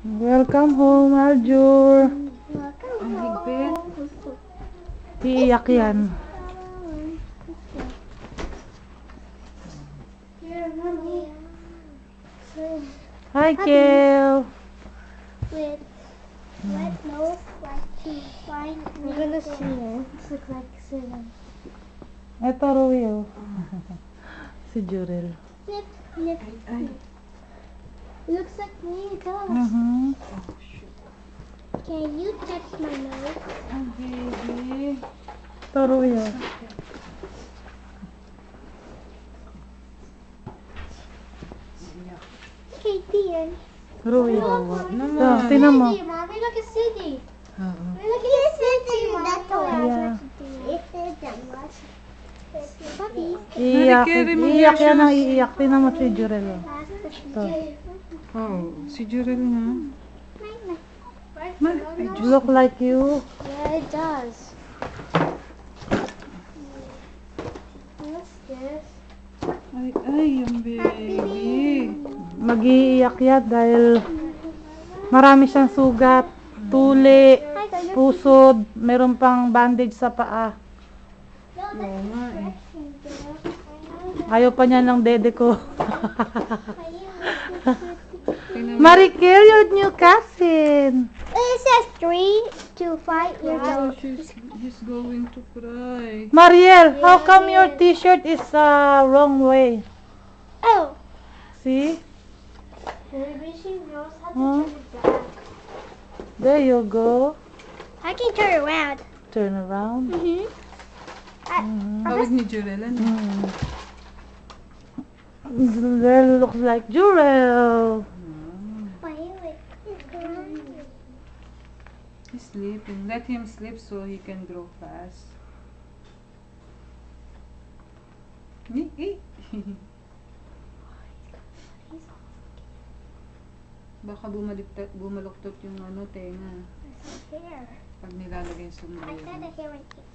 Welcome home, Aljur. Ang higpit. Iiyak yan. Here, mommy. Hi, Kel. With wet nose, like to find. I'm gonna see it. This looks like cinnamon. Ito, Rui, oh. Si Jurel. Snip, snip, snip. It looks like me, it does. Can you touch my nose? Ang baby. Ito, Rui, oh. Katie and Rui. Naman. Oh, tinan mo. Cindy, mommy, look at Cindy. Oo. Look at Cindy, that's Yeah. It's a puppy. Iiyak. Carry mo Iiyak yung yan ang shoes. iiyak. Tinan mo si Jurel, oh. Oh, si Jurel nga. Ma, ay, Diyos. Look like you. Yeah, it does. What's this? Ay, yung baby. Mag-iiyak yan dahil marami siyang sugat, tuli, pusod, meron pang bandage sa paa. Oo nga eh. Ayaw pa niya ng dede ko. Tingnan mo. Marikel, your new cousin. It says 3 to 5 years Oh, old. he's going to cry. Mariel, how come your t-shirt is wrong way? Oh, See? maybe she knows how to Huh? turn it back. There you go. I can turn it around. Turn around. Hawig ni Jurel, ano? Jurel looks like Jurel. He's sleeping. Let him sleep so he can grow fast. Baka bumaluktot yung ano, tenga. Here. Pag nilalagay sa I sombrero. got a hair right here.